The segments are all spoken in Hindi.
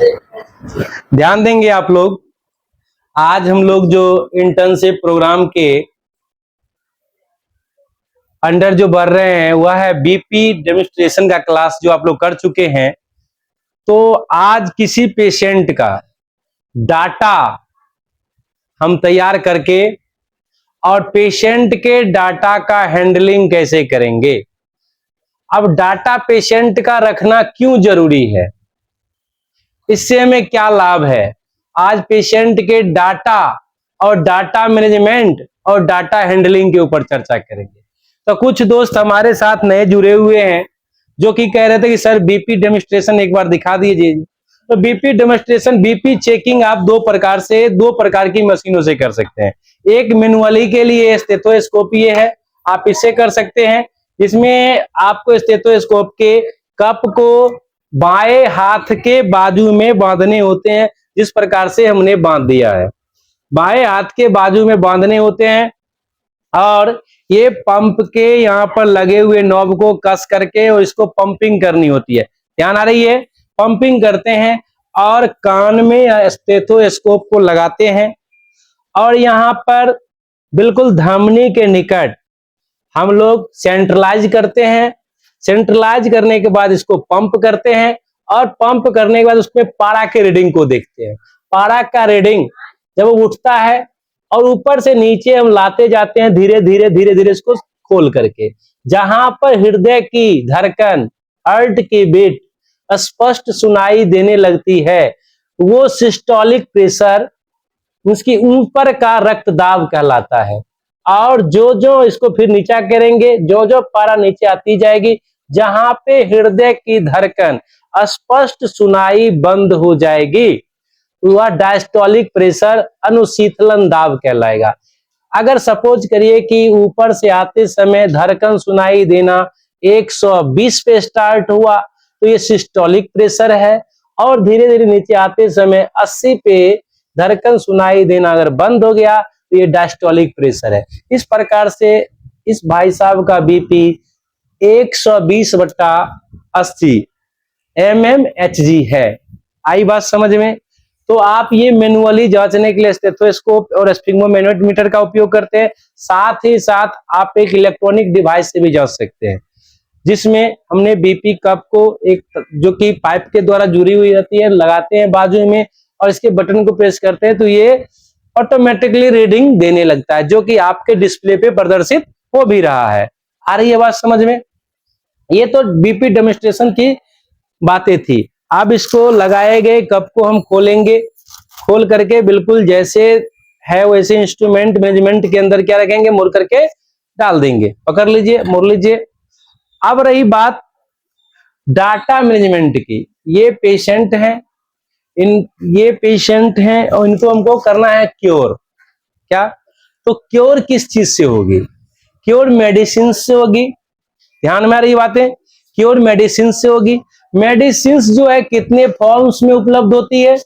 ध्यान देंगे आप लोग। आज हम लोग जो इंटर्नशिप प्रोग्राम के अंडर जो बढ़ रहे हैं वह है बीपी डेमोन्स्ट्रेशन का क्लास जो आप लोग कर चुके हैं। तो आज किसी पेशेंट का डाटा हम तैयार करके और पेशेंट के डाटा का हैंडलिंग कैसे करेंगे। अब डाटा पेशेंट का रखना क्यों जरूरी है, इससे हमें क्या लाभ है, आज पेशेंट के डाटा और डाटा मैनेजमेंट और डाटा हैंडलिंग के ऊपर चर्चा करेंगे। तो कुछ दोस्त हमारे साथ नए जुड़े हुए हैं जो कि कह रहे थे कि सर बीपी डेमोन्स्ट्रेशन एक बार दिखा दीजिए। तो बीपी डेमोन्स्ट्रेशन, बीपी चेकिंग आप दो प्रकार की मशीनों से कर सकते हैं। एक मैनुअली के लिए स्टेथोस्कोप ये है, आप इससे कर सकते हैं। इसमें आपको स्टेथोस्कोप के कप को बाएं हाथ के बाजू में बांधने होते हैं, जिस प्रकार से हमने बांध दिया है। बाएं हाथ के बाजू में बांधने होते हैं और ये पंप के यहाँ पर लगे हुए नॉब को कस करके और इसको पंपिंग करनी होती है। ध्यान आ रही है, पंपिंग करते हैं और कान में स्टेथोस्कोप को लगाते हैं और यहाँ पर बिल्कुल धमनी के निकट हम लोग सेंट्रलाइज करते हैं। सेंट्रलाइज करने के बाद इसको पंप करते हैं और पंप करने के बाद उसमें पारा के रीडिंग को देखते हैं। पारा का रीडिंग जब वो उठता है और ऊपर से नीचे हम लाते जाते हैं धीरे धीरे इसको खोल करके, जहां पर हृदय की धड़कन, हार्ट की बीट स्पष्ट सुनाई देने लगती है, वो सिस्टोलिक प्रेशर, उसकी ऊपर का रक्तदाब कहलाता है। और जो इसको फिर नीचा करेंगे, जो पारा नीचे आती जाएगी, जहां पे हृदय की धड़कन स्पष्ट सुनाई बंद हो जाएगी, वह डायस्टोलिक प्रेशर, अनुशीतलन दाब कहलाएगा। अगर सपोज करिए कि ऊपर से आते समय धड़कन सुनाई देना 120 पे स्टार्ट हुआ तो ये सिस्टोलिक प्रेशर है, और धीरे धीरे नीचे आते समय 80 पे धड़कन सुनाई देना अगर बंद हो गया तो ये डायस्टोलिक प्रेशर है। इस प्रकार से इस भाई साहब का बीपी 120/80 mmHg है। आई बात समझ में? तो आप ये मैनुअली जांचने के लिए स्टेथोस्कोप और स्फिग्मोमेनोमीटर का उपयोग करते हैं। साथ ही साथ आप एक इलेक्ट्रॉनिक डिवाइस से भी जांच सकते हैं, जिसमें हमने बीपी कप को एक जो कि पाइप के द्वारा जुड़ी हुई रहती है लगाते हैं बाजू में और इसके बटन को प्रेस करते हैं तो ये ऑटोमेटिकली रीडिंग देने लगता है, जो कि आपके डिस्प्ले पे प्रदर्शित हो भी रहा है। आ रही है बात समझ में? ये तो बीपी डेमोन्स्ट्रेशन की बातें थी। अब इसको लगाए गए कप को हम खोलेंगे, खोल करके बिल्कुल जैसे है वैसे इंस्ट्रूमेंट मेजरमेंट के अंदर क्या रखेंगे, मुड़ करके डाल देंगे। पकड़ लीजिए, मोड़ लीजिए। अब रही बात डाटा मैनेजमेंट की, ये पेशेंट हैं, ये पेशेंट हैं और इनको हमको करना है क्योर। क्या? तो क्योर किस चीज से होगी? क्योर मेडिसिन से होगी। ध्यान में आ रही बातें? क्योर मेडिसिन से होगी। मेडिसिन जो है कितने फॉर्म्स में उपलब्ध होती है?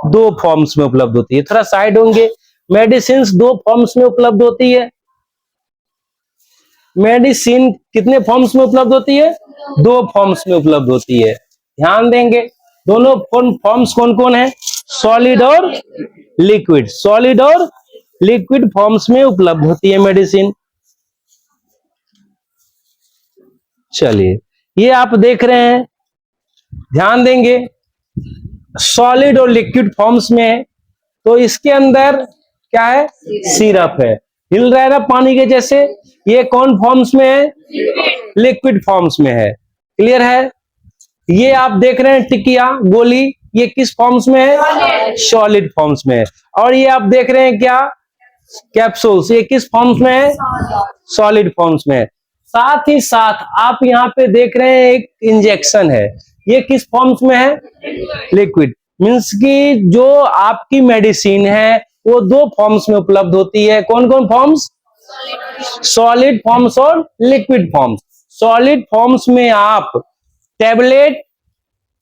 2 फॉर्म्स में उपलब्ध होती है। थोड़ा साइड होंगे। मेडिसिन 2 फॉर्म्स में उपलब्ध होती है। मेडिसिन कितने फॉर्म्स में उपलब्ध होती है? 2 फॉर्म्स में उपलब्ध होती है। ध्यान देंगे, दोनों फॉर्म्स कौन कौन है? सॉलिड और लिक्विड। सॉलिड और लिक्विड फॉर्म्स में उपलब्ध होती है मेडिसिन। चलिए, ये आप देख रहे हैं, ध्यान देंगे, सॉलिड और लिक्विड फॉर्म्स में है तो इसके अंदर क्या है? सिरप है। हिल रहा है ना पानी के जैसे। ये कौन फॉर्म्स में है? लिक्विड फॉर्म्स में है। क्लियर है? ये आप देख रहे हैं टिकिया, गोली, ये किस फॉर्म्स में है? सॉलिड फॉर्म्स में है। और ये आप देख रहे हैं क्या? कैप्सूल्स, ये किस फॉर्म्स में है? सॉलिड फॉर्म्स में है। साथ ही साथ आप यहाँ पे देख रहे हैं एक इंजेक्शन है, ये किस फॉर्म्स में है? लिक्विड। मींस कि जो आपकी मेडिसिन है वो 2 फॉर्म्स में उपलब्ध होती है। कौन कौन फॉर्म्स? सॉलिड फॉर्म्स और लिक्विड फॉर्म्स। सॉलिड फॉर्म्स में आप टैबलेट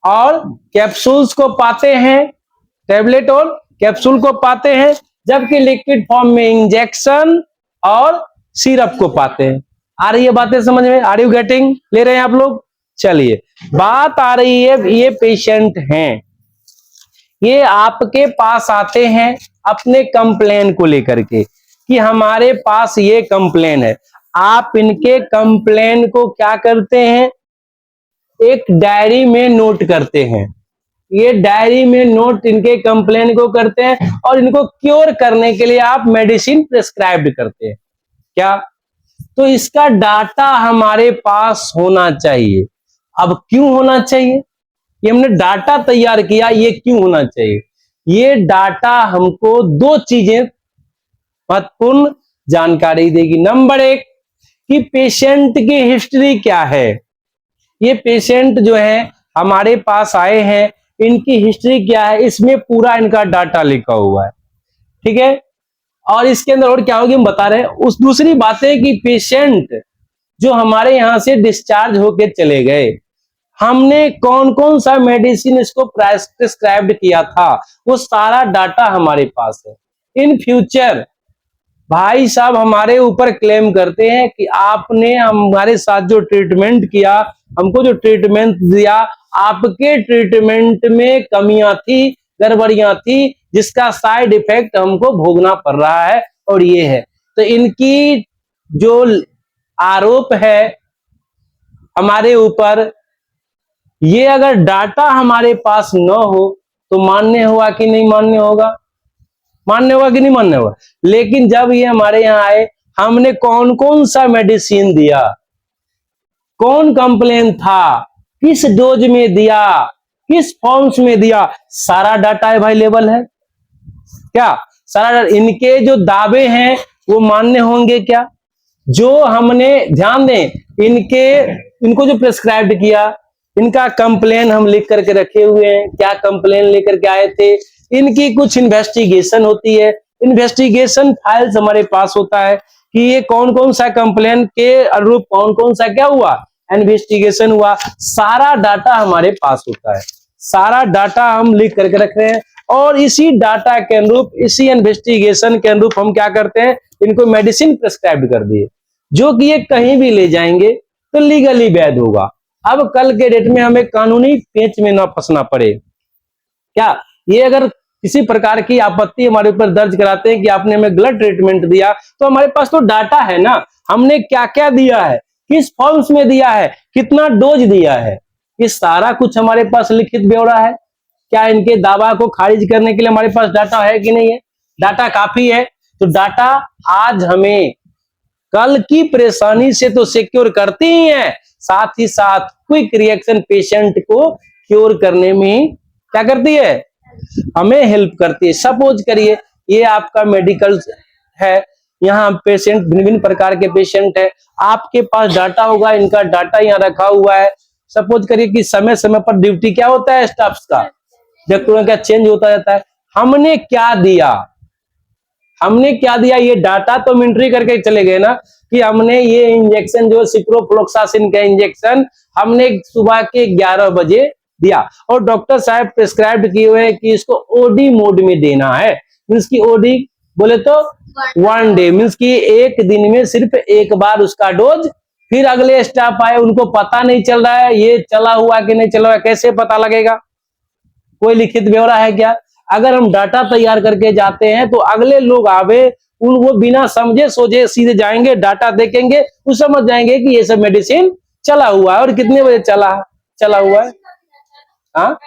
और कैप्सूल्स को पाते हैं, टैबलेट और कैप्सूल को पाते हैं, जबकि लिक्विड फॉर्म में इंजेक्शन और सिरप को पाते हैं। आ रही है बातें समझ में? Are you getting? ले रहे हैं आप लोग? चलिए, बात आ रही है, ये पेशेंट हैं, ये आपके पास आते हैं अपने कंप्लेन को लेकर के कि हमारे पास ये कंप्लेन है। आप इनके कंप्लेन को क्या करते हैं, एक डायरी में नोट करते हैं। ये डायरी में नोट इनके कंप्लेन को करते हैं और इनको क्योर करने के लिए आप मेडिसिन प्रिस्क्राइब करते हैं क्या। तो इसका डाटा हमारे पास होना चाहिए। अब क्यों होना चाहिए, ये हमने डाटा तैयार किया, ये क्यों होना चाहिए। ये डाटा हमको दो चीजें महत्वपूर्ण जानकारी देगी। नंबर एक कि पेशेंट की हिस्ट्री क्या है। ये पेशेंट जो है हमारे पास आए हैं, इनकी हिस्ट्री क्या है, इसमें पूरा इनका डाटा लिखा हुआ है, ठीक है। और इसके अंदर और क्या होगी हम बता रहे हैं। उस दूसरी बात है कि पेशेंट जो हमारे यहां से डिस्चार्ज होके चले गए, हमने कौन कौन सा मेडिसिन इसको प्रिस्क्राइब किया था, वो सारा डाटा हमारे पास है। इन फ्यूचर भाई साहब हमारे ऊपर क्लेम करते हैं कि आपने हमारे साथ जो ट्रीटमेंट किया, हमको जो ट्रीटमेंट दिया, आपके ट्रीटमेंट में कमियां थी, गड़बड़ियां थी, जिसका साइड इफेक्ट हमको भोगना पड़ रहा है और ये है। तो इनकी जो आरोप है हमारे ऊपर, ये अगर डाटा हमारे पास न हो तो मान्य हुआ कि नहीं मान्य होगा, मान्य होगा कि नहीं मान्य होगा। लेकिन जब ये हमारे यहाँ आए, हमने कौन कौन सा मेडिसिन दिया, कौन कंप्लेन था, किस डोज में दिया, किस फॉर्म्स में दिया, सारा डाटा अवेलेबल है क्या। सारा इनके जो दावे हैं वो मान्य होंगे क्या। जो हमने ध्यान दें, इनको जो प्रिस्क्राइब किया, इनका कंप्लेन हम लिख करके रखे हुए हैं, क्या कंप्लेन लेकर के आए थे। इनकी कुछ इन्वेस्टिगेशन होती है, इन्वेस्टिगेशन फाइल्स हमारे पास होता है कि ये कौन कौन सा कंप्लेन के अनुरूप कौन कौन सा क्या हुआ, इन्वेस्टिगेशन हुआ। सारा डाटा हमारे पास होता है, सारा डाटा हम लिख करके रख रहे हैं और इसी डाटा के अनुरूप, इसी इन्वेस्टिगेशन के अनुरूप हम क्या करते हैं, इनको मेडिसिन प्रिस्क्राइब कर दिए, जो कि ये कहीं भी ले जाएंगे तो लीगली वैध होगा। अब कल के डेट में हमें कानूनी पेंच में ना फंसना पड़े क्या। ये अगर किसी प्रकार की आपत्ति हमारे ऊपर दर्ज कराते हैं कि आपने हमें गलत ट्रीटमेंट दिया, तो हमारे पास तो डाटा है ना, हमने क्या क्या दिया है, किस फॉर्म्स में दिया है, कितना डोज दिया है, ये सारा कुछ हमारे पास लिखित ब्यौरा है। क्या इनके दावा को खारिज करने के लिए हमारे पास डाटा है कि नहीं है, डाटा काफी है। तो डाटा आज हमें कल की परेशानी से तो सिक्योर करती ही है, साथ ही साथ क्विक रिएक्शन पेशेंट को क्योर करने में क्या करती है, हमें हेल्प करती है। सपोज करिए ये आपका मेडिकल है, यहाँ पेशेंट भिन्न भिन्न प्रकार के पेशेंट है, आपके पास डाटा होगा, इनका डाटा यहाँ रखा हुआ है। सपोज करिए कि समय समय पर ड्यूटी क्या होता है स्टाफ का, डॉक्टरों का चेंज होता रहता है। हमने क्या दिया, हमने क्या दिया, ये डाटा तो हम एंट्री करके चले गए ना कि हमने ये इंजेक्शन जो सिप्रोफ्लोक्सासिन का इंजेक्शन हमने सुबह के 11 बजे दिया और डॉक्टर साहब प्रिस्क्राइब किए हुए हैं कि इसको ओडी मोड में देना है। मीन्स की ओडी बोले तो 1 डे, मीन्स की एक दिन में सिर्फ एक बार उसका डोज। फिर अगले स्टाफ आए, उनको पता नहीं चल रहा है ये चला हुआ कि नहीं चला हुआ, कैसे पता लगेगा, कोई लिखित ब्यौरा है क्या। अगर हम डाटा तैयार करके जाते हैं तो अगले लोग आवे, वो बिना समझे सोचे सीधे जाएंगे, डाटा देखेंगे, वो समझ जाएंगे कि ये सब मेडिसिन चला हुआ है और कितने बजे चला हुआ है। हाँ,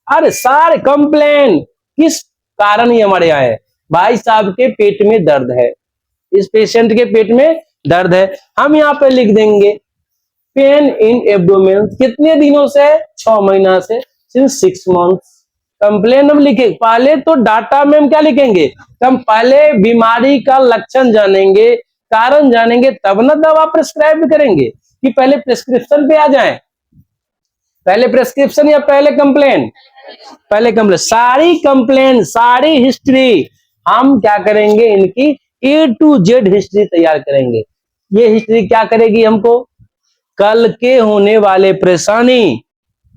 अरे सारे कंप्लेन किस कारण ही हमारे यहाँ है, भाई साहब के पेट में दर्द है, इस पेशेंट के पेट में दर्द है, हम यहाँ पे लिख देंगे पेन इन एब्डोमेन, कितने दिनों से, 6 महीना से, सिंस 6 मंथ्स। कंप्लेन हम लिखे, पहले तो डाटा में हम क्या लिखेंगे, हम पहले बीमारी का लक्षण जानेंगे, कारण जानेंगे, तब ना दवा प्रिस्क्राइब करेंगे कि पहले प्रिस्क्रिप्शन पे आ जाएं, पहले प्रिस्क्रिप्शन या पहले कंप्लेन, पहले कंप्लेन। सारी कंप्लेन, सारी हिस्ट्री हम क्या करेंगे, इनकी A to Z हिस्ट्री तैयार करेंगे। ये हिस्ट्री क्या करेगी हमको, कल के होने वाले परेशानी,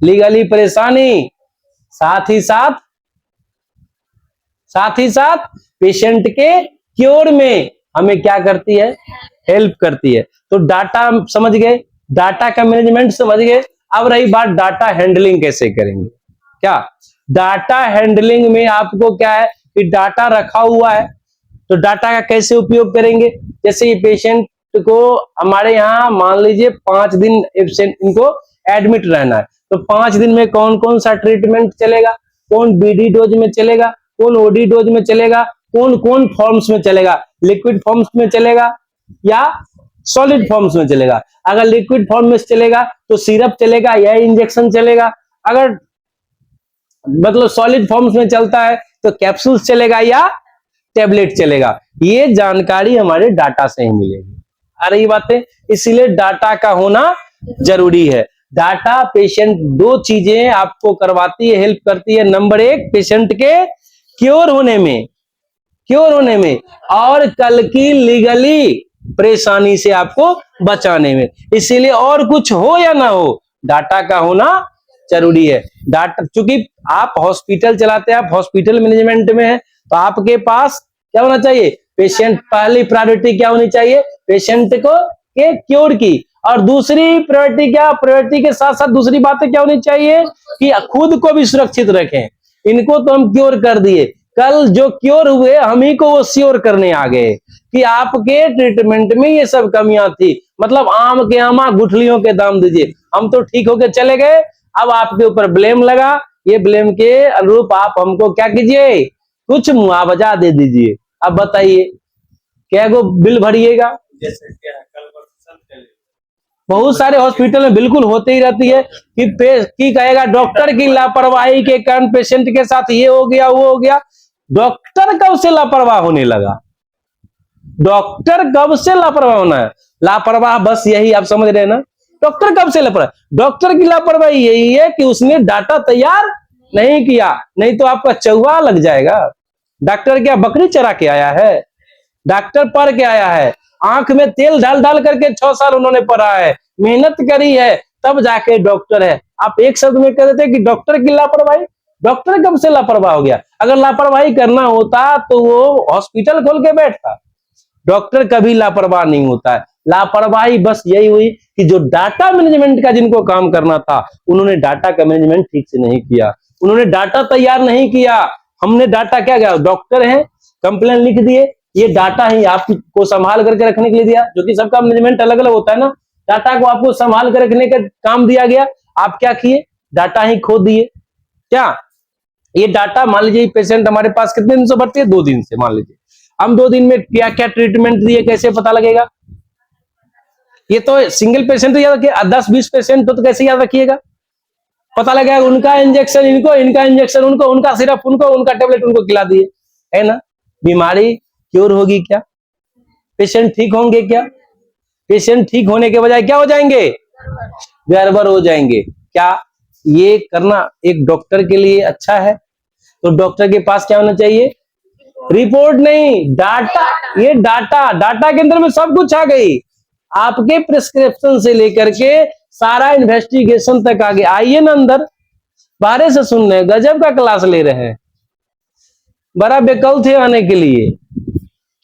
लीगली परेशानी, साथ ही साथ पेशेंट के क्योर में हमें क्या करती है, हेल्प करती है। तो डाटा समझ गए, डाटा का मैनेजमेंट समझ गए। अब रही बात डाटा हैंडलिंग कैसे करेंगे क्या। डाटा हैंडलिंग में आपको क्या है कि डाटा रखा हुआ है, तो डाटा का कैसे उपयोग करेंगे। जैसे ये पेशेंट को हमारे यहाँ मान लीजिए 5 दिन एब्सेंट इनको एडमिट रहना है, तो 5 दिन में कौन कौन सा ट्रीटमेंट चलेगा, कौन बीडी डोज में चलेगा, कौन ओडी डोज में चलेगा, कौन कौन फॉर्म्स में चलेगा, लिक्विड फॉर्म्स में चलेगा या सॉलिड फॉर्म्स में चलेगा। अगर लिक्विड फॉर्म में चलेगा तो सिरप चलेगा या इंजेक्शन चलेगा, अगर मतलब सॉलिड फॉर्म्स में चलता है तो कैप्सूल्स चलेगा या टेबलेट चलेगा। ये जानकारी हमारे डाटा से ही मिलेगी। आ रही बातें, इसीलिए डाटा का होना जरूरी है। डाटा पेशेंट 2 चीजें आपको करवाती है, हेल्प करती है। नंबर 1 पेशेंट के क्योर होने में और कल की लीगली परेशानी से आपको बचाने में। इसीलिए और कुछ हो या ना हो, डाटा का होना जरूरी है। डाटा, चूंकि आप हॉस्पिटल चलाते हैं, आप हॉस्पिटल मैनेजमेंट में है, तो आपके पास क्या होना चाहिए, पेशेंट पहली प्रायोरिटी क्या होनी चाहिए, पेशेंट को के क्योर की। और दूसरी प्रायोरिटी क्या, प्रायोरिटी के साथ साथ दूसरी बातें क्या होनी चाहिए कि खुद को भी सुरक्षित रखें। इनको तो हम क्योर कर दिए, कल जो क्योर हुए हम ही को वो श्योर करने आ गए कि आपके ट्रीटमेंट में ये सब कमियां थी। मतलब आम के आमा गुठलियों के दाम दीजिए, हम तो ठीक होके चले गए, अब आपके ऊपर ब्लेम लगा, ये ब्लेम के अनुरूप आप हमको क्या कीजिए, कुछ मुआवजा दे दीजिए। अब बताइए क्या को बिल भरिएगा। जैसे क्या है, कल परसों बहुत सारे हॉस्पिटल में बिल्कुल होते ही रहती है कि कहेगा डॉक्टर की लापरवाही के कारण पेशेंट के साथ ये हो गया वो हो गया। डॉक्टर कब से लापरवाह होने लगा, डॉक्टर कब से लापरवाह होना है, लापरवाह बस यही आप समझ रहे हैं ना। डॉक्टर कब से लापरवाह, डॉक्टर की लापरवाही यही है कि उसने डाटा तैयार नहीं किया, नहीं तो आपका चौवा लग जाएगा। डॉक्टर क्या बकरी चरा के आया है, डॉक्टर पढ़ के आया है, आंख में तेल डाल डाल करके 6 साल उन्होंने पढ़ा है, मेहनत करी है, तब जाके डॉक्टर है। आप एक शब्द में कह देते कि डॉक्टर की लापरवाही, डॉक्टर कब से लापरवाह हो गया। अगर लापरवाही करना होता तो वो हॉस्पिटल खोल के बैठता। डॉक्टर कभी लापरवाह नहीं होता है। लापरवाही बस यही हुई कि जो डाटा मैनेजमेंट का जिनको काम करना था, उन्होंने डाटा का मैनेजमेंट ठीक से नहीं किया, उन्होंने डाटा तैयार नहीं किया। हमने डाटा क्या किया, डॉक्टर है कंप्लेन लिख दिए, ये डाटा ही आपको संभाल करके रखने के लिए दिया, जो कि सबका मैनेजमेंट अलग अलग होता है ना। डाटा को आपको संभाल कर रखने का काम दिया गया, आप क्या किए, डाटा ही खो दिए। क्या ये डाटा मान लीजिए पेशेंट हमारे पास कितने दिन से भर्ती है, 2 दिन से, मान लीजिए हम 2 दिन में क्या क्या ट्रीटमेंट दिए, कैसे पता लगेगा। ये तो सिंगल पेशेंट तो याद रखिए, 10-20 पेशेंट तो कैसे याद रखिएगा, पता लगेगा उनका इंजेक्शन इनको, इनका इंजेक्शन उनको, उनका सिरप उनको, उनका टेबलेट उनको खिला दिए, है ना। बीमारी क्योर होगी क्या, पेशेंट ठीक होंगे क्या, पेशेंट ठीक होने के बजाय क्या हो जाएंगे, गड़बड़ हो जाएंगे। क्या ये करना एक डॉक्टर के लिए अच्छा है। तो डॉक्टर के पास क्या होना चाहिए, रिपोर्ट नहीं, डाटा। ये डाटा, डाटा के अंदर में सब कुछ आ गई, आपके प्रिस्क्रिप्शन से लेकर के सारा इन्वेस्टिगेशन तक आ गया। आइए ना अंदर, बाहर से सुन रहे हैं, गजब का क्लास ले रहे हैं, बड़ा बेकल थे आने के लिए,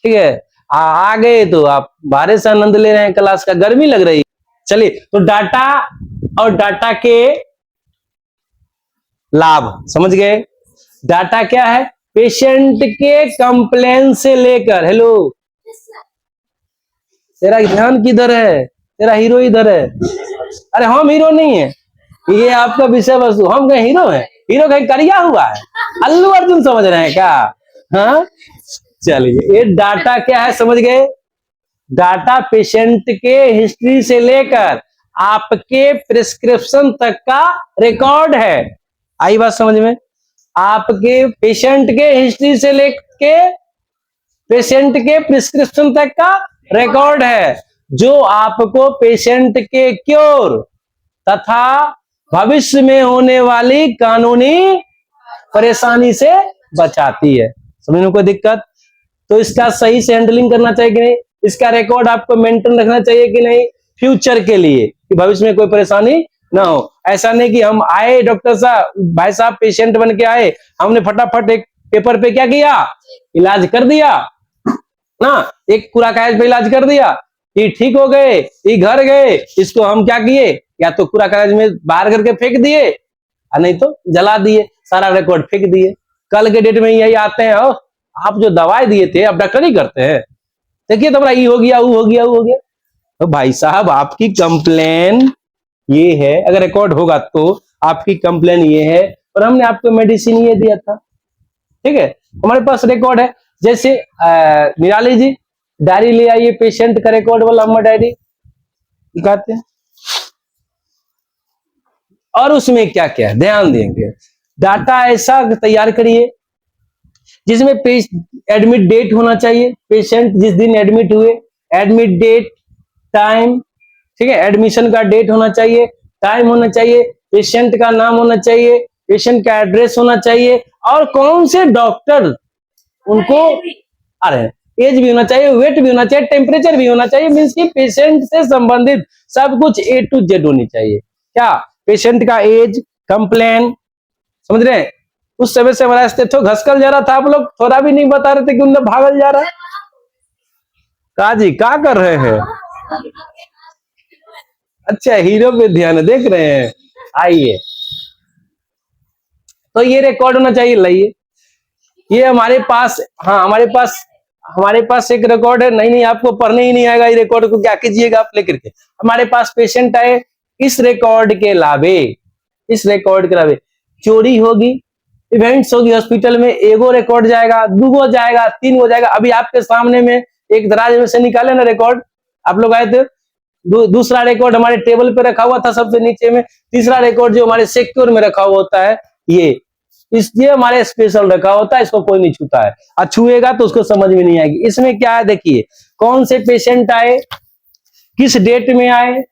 ठीक है। आ गए तो आप बाहर से आनंद ले रहे हैं क्लास का, गर्मी लग रही है। चलिए, तो डाटा और डाटा के लाभ समझ गए। डाटा क्या है, पेशेंट के कंप्लेन से लेकर, हेलो तेरा ध्यान किधर है, तेरा हीरो इधर है। अरे हम हीरो नहीं है, ये आपका विषय वस्तु, हम कहीं हीरो है, हीरो कहीं करिया हुआ है, अल्लू अर्जुन समझ रहे हैं क्या। हाँ चलिए, ये डाटा क्या है समझ गए। डाटा पेशेंट के हिस्ट्री से लेकर आपके प्रिस्क्रिप्शन तक का रिकॉर्ड है। आई बात समझ में, आपके पेशेंट के हिस्ट्री से लेके पेशेंट के प्रिस्क्रिप्शन तक का रिकॉर्ड है, जो आपको पेशेंट के क्योर तथा भविष्य में होने वाली कानूनी परेशानी से बचाती है। समझ में कोई दिक्कत, तो इसका सही से हैंडलिंग करना चाहिए कि नहीं, इसका रिकॉर्ड आपको मेंटेन रखना चाहिए कि नहीं, फ्यूचर के लिए, कि भविष्य में कोई परेशानी ना हो। ऐसा नहीं कि हम आए डॉक्टर साहब, भाई साहब पेशेंट बन के आए, हमने फटाफट एक पेपर पे क्या किया, इलाज कर दिया ना, एक पूरा कागज पे इलाज कर दिया, ये ठीक हो गए, ये घर गए, इसको हम क्या किए, या तो पूरा कागज में बाहर करके फेंक दिए, नहीं तो जला दिए। सारा रिकॉर्ड फेंक दिए। कल के डेट में यही आते हैं, और आप जो दवाई दिए थे अब डॉक्टरी करते हैं, देखिए तो ये हो गया, वो हो गया, वो हो गया। तो भाई साहब आपकी कंप्लेन ये है, अगर रिकॉर्ड होगा तो आपकी कंप्लेन ये है, और हमने आपको मेडिसिन ये दिया था, ठीक है, हमारे पास रिकॉर्ड है। जैसे निराली जी डायरी ले आइए, पेशेंट का रिकॉर्ड वाला हम डायरी दिखाते हैं, और उसमें क्या क्या है ध्यान देंगे। डाटा ऐसा तैयार करिए जिसमें एडमिट डेट होना चाहिए, पेशेंट जिस दिन एडमिट हुए, एडमिट डेट, टाइम, ठीक है, एडमिशन का डेट होना चाहिए, टाइम होना चाहिए, पेशेंट का नाम होना चाहिए, पेशेंट का एड्रेस होना चाहिए, और कौन से डॉक्टर उनको, अरे एज भी होना चाहिए, वेट भी होना चाहिए, टेम्परेचर भी होना चाहिए, मीन्स की पेशेंट से संबंधित सब कुछ A to Z होनी चाहिए। क्या पेशेंट का एज, कंप्लेन, समझ रहे हैं। उस समय से हमारा स्टेथो घसकल जा रहा था, आप लोग थोड़ा भी नहीं बता रहे थे कि उनने भागल जा रहा है। का जी क्या कर रहे हैं? अच्छा हीरो पे ध्यान देख रहे हैं, आइए। तो ये रिकॉर्ड होना चाहिए, लाइए ये हमारे पास, हाँ हमारे पास एक रिकॉर्ड है। नहीं नहीं आपको पढ़ने ही नहीं आएगा ये रिकॉर्ड को, क्या कीजिएगा आप लेकर के। हमारे पास पेशेंट आए, इस रिकॉर्ड के अलावे, इस रिकॉर्ड के अलावे चोरी होगी, इवेंट्स होगी हॉस्पिटल में, एगो रिकॉर्ड जाएगा, दूगो जाएगा, तीन हो जाएगा। अभी आपके सामने में एक दराज में से निकाले ना रिकॉर्ड, आप लोग आए थे, दूसरा रिकॉर्ड हमारे टेबल पे रखा हुआ था सबसे नीचे में, तीसरा रिकॉर्ड जो हमारे सिक्योर में रखा हुआ होता है, ये हमारे स्पेशल रखा होता है, इसको कोई नहीं छूता है, और छुएगा तो उसको समझ में नहीं आएगी। इसमें क्या है देखिए, कौन से पेशेंट आए, किस डेट में आए,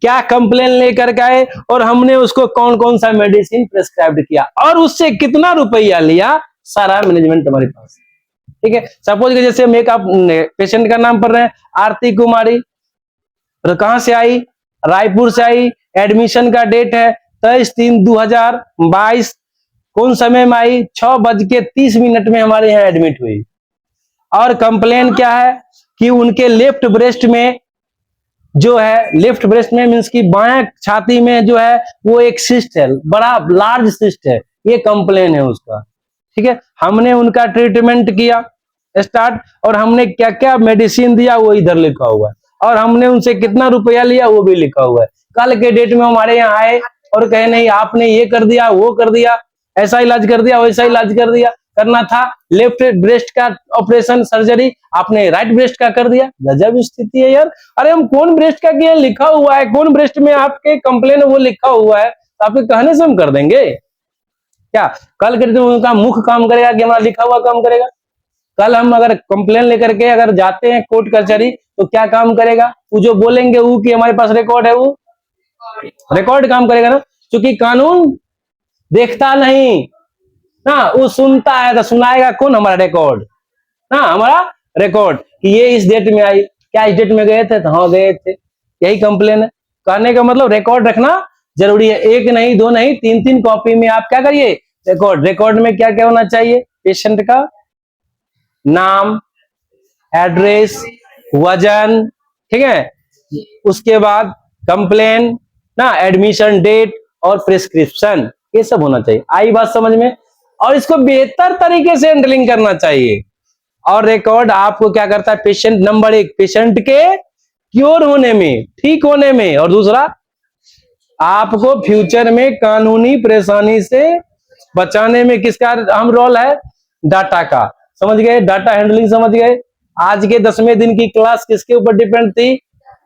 क्या कंप्लेन लेकर के आए, और हमने उसको कौन कौन सा मेडिसिन प्रेस्क्राइब किया, और उससे कितना रुपया लिया, सारा मैनेजमेंट हमारे पास, ठीक है। सपोज कि जैसे हम एक आप पेशेंट का नाम पढ़ रहे हैं, आरती कुमारी, तो कहां से आई, रायपुर से आई, एडमिशन का डेट है 23/3/2022, कौन समय में आई, 6:30 में हमारे यहाँ एडमिट हुई। और कंप्लेन क्या है कि उनके लेफ्ट ब्रेस्ट में जो है, लेफ्ट ब्रेस्ट में मीन्स की बाएं छाती में जो है वो एक सिस्ट है, बड़ा लार्ज सिस्ट है, ये कंप्लेन है उसका, ठीक है। हमने उनका ट्रीटमेंट किया स्टार्ट, और हमने क्या क्या मेडिसिन दिया वो इधर लिखा हुआ है, और हमने उनसे कितना रुपया लिया वो भी लिखा हुआ है। कल के डेट में हमारे यहाँ आए और कहे नहीं आपने ये कर दिया, वो कर दिया, ऐसा इलाज कर दिया, वैसा इलाज कर दिया, करना था लेफ्ट ब्रेस्ट का ऑपरेशन सर्जरी, आपने राइट ब्रेस्ट का कर दिया। गजब स्थिति है यार। अरे हम कौन ब्रेस्ट का किया लिखा हुआ है, कौन ब्रेस्ट में आपके कंप्लेन वो लिखा हुआ है, तो आपके कहने से हम कर देंगे क्या? कल के डेट में उनका मुख काम करेगा कि हमारा लिखा हुआ काम करेगा? कल हम अगर कंप्लेन लेकर के अगर जाते हैं कोर्ट कचहरी तो क्या काम करेगा? वो जो बोलेंगे वो कि हमारे पास रिकॉर्ड है, वो रिकॉर्ड काम करेगा ना, क्योंकि कानून देखता नहीं ना, वो सुनता है। तो सुनाएगा कौन? हमारा रिकॉर्ड ना, हमारा रिकॉर्ड कि ये इस डेट में आई, क्या इस डेट में गए थे? तो हाँ गए थे, यही कंप्लेन है। कहने का मतलब रिकॉर्ड रखना जरूरी है, एक नहीं दो नहीं तीन तीन कॉपी में आप क्या करिए रिकॉर्ड। रिकॉर्ड में क्या क्या होना चाहिए? पेशेंट का नाम, एड्रेस, वजन, ठीक है, उसके बाद कंप्लेन ना, एडमिशन डेट और प्रिस्क्रिप्शन, ये सब होना चाहिए। आई बात समझ में? और इसको बेहतर तरीके से हैंडलिंग करना चाहिए। और रिकॉर्ड आपको क्या करता है? पेशेंट नंबर एक, पेशेंट के क्योर होने में, ठीक होने में, और दूसरा आपको फ्यूचर में कानूनी परेशानी से बचाने में किसका अहम रोल है? डाटा का। समझ गए? डाटा हैंडलिंग समझ गए? आज के 10वें दिन की क्लास किसके ऊपर डिपेंड थी?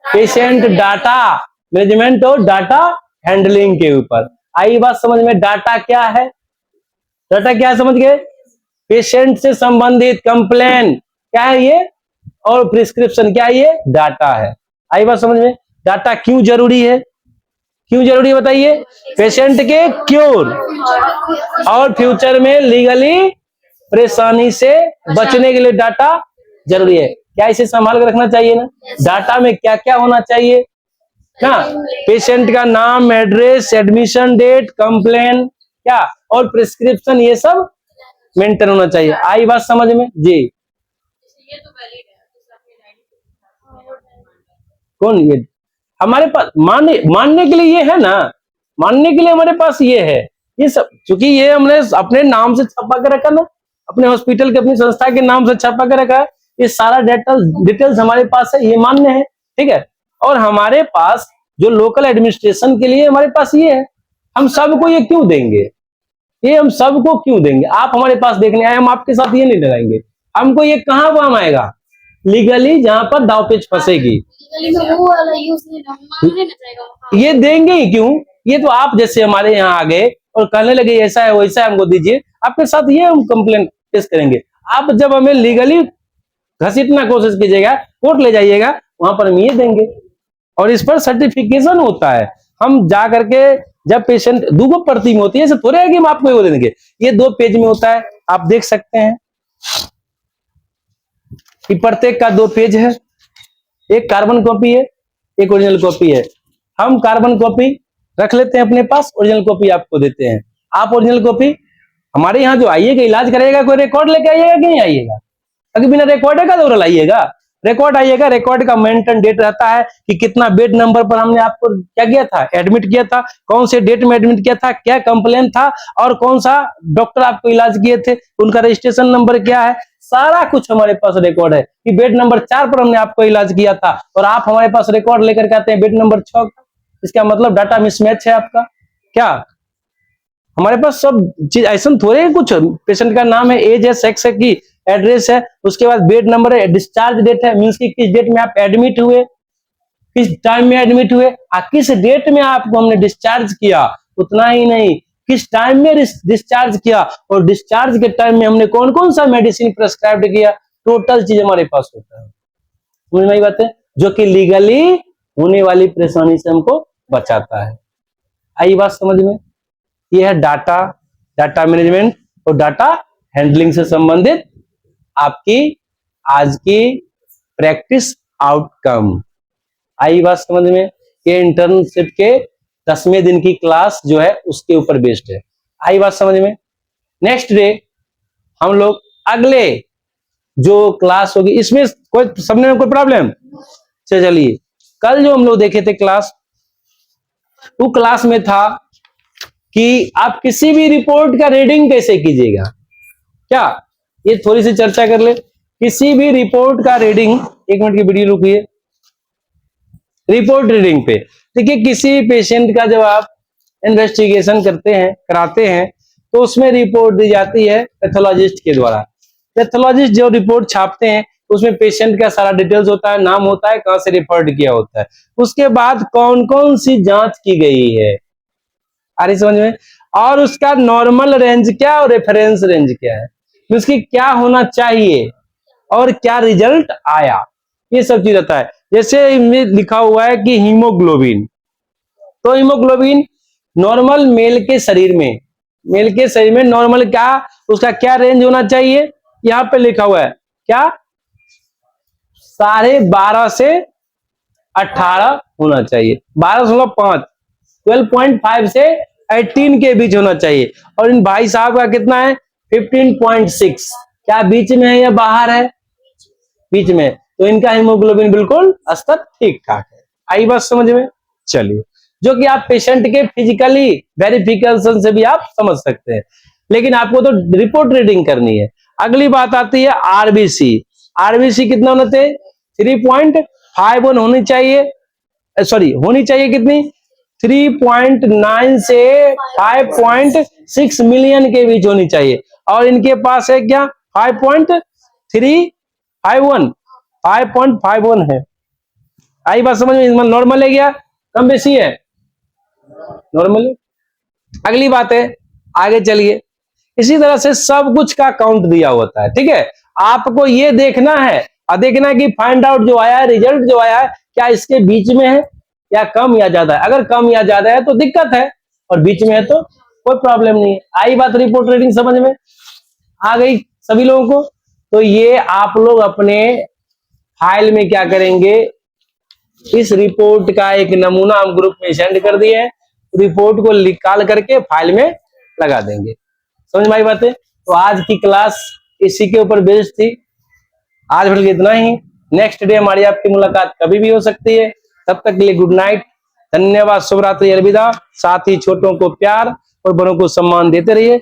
पेशेंट डाटा मैनेजमेंट और डाटा हैंडलिंग के ऊपर। आई बात समझ में? डाटा क्या है? डाटा क्या है समझ गए? पेशेंट से संबंधित कंप्लेन क्या है ये, और प्रिस्क्रिप्शन क्या है ये? डाटा है। आई बात समझ में? डाटा क्यों जरूरी है? क्यों जरूरी है बताइए? पेशेंट के क्योर और फ्यूचर में लीगली परेशानी से बचने के लिए डाटा जरूरी है। क्या इसे संभाल कर रखना चाहिए ना? डाटा में क्या क्या होना चाहिए ना? पेशेंट का नाम, एड्रेस, एडमिशन डेट, कंप्लेन क्या, और प्रिस्क्रिप्शन, ये सब मेंटेन होना चाहिए। आई बात समझ में? जी। ये तो वैलिड है, कौन ये? हमारे पास मानने के लिए ये है ना, मानने के लिए हमारे पास ये है, ये सब क्योंकि ये हमने अपने नाम से छपा के रखा ना, अपने हॉस्पिटल के अपनी संस्था के नाम से छपा के रखा है। ये सारा डिटेल्स हमारे पास है, ये मान्य है, ठीक है। और हमारे पास जो लोकल एडमिनिस्ट्रेशन के लिए हमारे पास ये है, हम सबको ये क्यों देंगे, ये हम सबको क्यों देंगे? आप हमारे पास देखने आए, हम आपके साथ ये नहीं लगाएंगे। हमको ये कहाँ काम आएगा? लीगली जहां पर दाव पेच फंसेगी, वो वाला यूज नहीं मांगने ना चाहेगा। ये देंगे ही क्यों? ये तो आप जैसे हमारे यहाँ आ गए और कहने लगे ऐसा है वैसा है, हमको दीजिए, आपके साथ ये हम कंप्लेंट पेश करेंगे। आप जब हमें लीगली घसीटना कोशिश कीजिएगा, कोर्ट ले जाइएगा, वहां पर हम ये देंगे और इस पर सर्टिफिकेशन होता है। हम जा करके जब पेशेंट दो प्रति में होती है, ऐसे थोड़े है कि हम आपको वो दे देंगे, ये 2 पेज में होता है, आप देख सकते हैं कि प्रत्येक का 2 पेज है, एक कार्बन कॉपी है, एक ओरिजिनल कॉपी है। हम कार्बन कॉपी रख लेते हैं अपने पास, ओरिजिनल कॉपी आपको देते हैं। आप ओरिजिनल कॉपी हमारे यहाँ जो आइएगा इलाज करेगा, कोई रिकॉर्ड लेके आइएगा कि नहीं आइएगा? अगर बिना रिकॉर्ड का दौरा लाइएगा, रिकॉर्ड आइएगा, रिकॉर्ड का मेंटेन डेट रहता है कि कितना बेड नंबर पर हमने आपको क्या किया था, एडमिट किया था, कौन से डेट में एडमिट किया था, क्या कंप्लेन था और कौन सा डॉक्टर आपको इलाज किए थे, उनका रजिस्ट्रेशन नंबर क्या है, सारा कुछ हमारे पास रिकॉर्ड है कि बेड नंबर 4 पर हमने आपको इलाज किया था और आप हमारे पास रिकॉर्ड लेकर के आते हैं बेड नंबर 6 का। इसका मतलब डाटा मिसमैच है आपका क्या? हमारे पास सब चीज ऐसा थोड़े है, कुछ पेशेंट का नाम है, एज है, सेक्स है, की एड्रेस है, उसके बाद बेड नंबर है, डिस्चार्ज डेट है, मीन्स कि किस डेट में आप एडमिट हुए, किस टाइम में एडमिट हुए, किस डेट में आपको हमने डिस्चार्ज किया, उतना ही नहीं किस टाइम में डिस्चार्ज किया और डिस्चार्ज के टाइम में हमने कौन कौन सा मेडिसिन प्रेस्क्राइब किया, टोटल चीज हमारे पास होता है। समझ में आई बात है? जो कि लीगली होने वाली परेशानी से हमको बचाता है। आई बात समझ में? यह है डाटा मैनेजमेंट और डाटा हैंडलिंग से संबंधित आपकी आज की प्रैक्टिस आउटकम। आई बात समझ में? ये इंटर्नशिप के 10वें दिन की क्लास जो है उसके ऊपर बेस्ड है। आई बात समझ में? नेक्स्ट डे हम लोग अगले जो क्लास होगी इसमें कोई समझने में कोई प्रॉब्लम? चलिए, कल जो हम लोग देखे थे क्लास, वो क्लास में था कि आप किसी भी रिपोर्ट का रीडिंग कैसे कीजिएगा। क्या ये थोड़ी सी चर्चा कर ले? किसी भी रिपोर्ट का रीडिंग, 1 मिनट की वीडियो रुकिए, रिपोर्ट रीडिंग पे देखिए, किसी पेशेंट का जब आप इन्वेस्टिगेशन कराते हैं तो उसमें रिपोर्ट दी जाती है पैथोलॉजिस्ट के द्वारा। पैथोलॉजिस्ट जो रिपोर्ट छापते हैं उसमें पेशेंट का सारा डिटेल्स होता है, नाम होता है, कहां से रिफर्ड किया होता है, उसके बाद कौन कौन सी जांच की गई है, आ रही समझ में, और उसका नॉर्मल रेंज क्या और रेफरेंस रेंज क्या है, उसकी क्या होना चाहिए और क्या रिजल्ट आया, ये सब चीज रहता है। जैसे इनमें लिखा हुआ है कि हीमोग्लोबिन, तो हीमोग्लोबिन नॉर्मल मेल के शरीर में नॉर्मल क्या, उसका क्या रेंज होना चाहिए, यहां पे लिखा हुआ है क्या, 12.5 से 18 होना चाहिए, 12.5, 12.5 से 18 के बीच होना चाहिए। और इन भाई साहब का कितना है, 15.6, क्या बीच में है या बाहर है, बीच में, तो इनका हीमोग्लोबिन बिल्कुल स्तर ठीक ठाक है। आई बात समझ में? चलिए, जो कि आप पेशेंट के फिजिकली वेरिफिकेशन से भी आप समझ सकते हैं, लेकिन आपको तो रिपोर्ट रीडिंग करनी है। अगली बात आती है आरबीसी। आरबीसी कितना होना चाहिए, 3.51 होनी चाहिए, होनी चाहिए कितनी, 3.9 से 5.6 मिलियन के बीच होनी चाहिए। और इनके पास है क्या, 5.51 है। आई बात समझ में? नॉर्मल है क्या, कम बेसी है, नॉर्मल। अगली बात है, आगे चलिए, इसी तरह से सब कुछ का काउंट दिया होता है, ठीक है। आपको ये देखना है और देखना है कि फाइंड आउट जो आया है, रिजल्ट जो आया है, क्या इसके बीच में है या कम या ज्यादा है। अगर कम या ज्यादा है तो दिक्कत है, और बीच में है तो कोई प्रॉब्लम नहीं है। आई बात रिपोर्ट रीडिंग समझ में आ गई सभी लोगों को? तो ये आप लोग अपने फाइल में क्या करेंगे, इस रिपोर्ट का एक नमूना हम ग्रुप में सेंड कर दिए हैं, रिपोर्ट को निकाल करके फाइल में लगा देंगे। समझ में आई बातें? तो आज की क्लास इसी के ऊपर बेस्ड थी। आज भर इतना ही। नेक्स्ट डे हमारी आपकी मुलाकात कभी भी हो सकती है। तब तक के लिए गुड नाइट, धन्यवाद, शुभ रात्रि, अलविदा। साथ ही छोटों को प्यार, और बड़ों को सम्मान देते रहिए।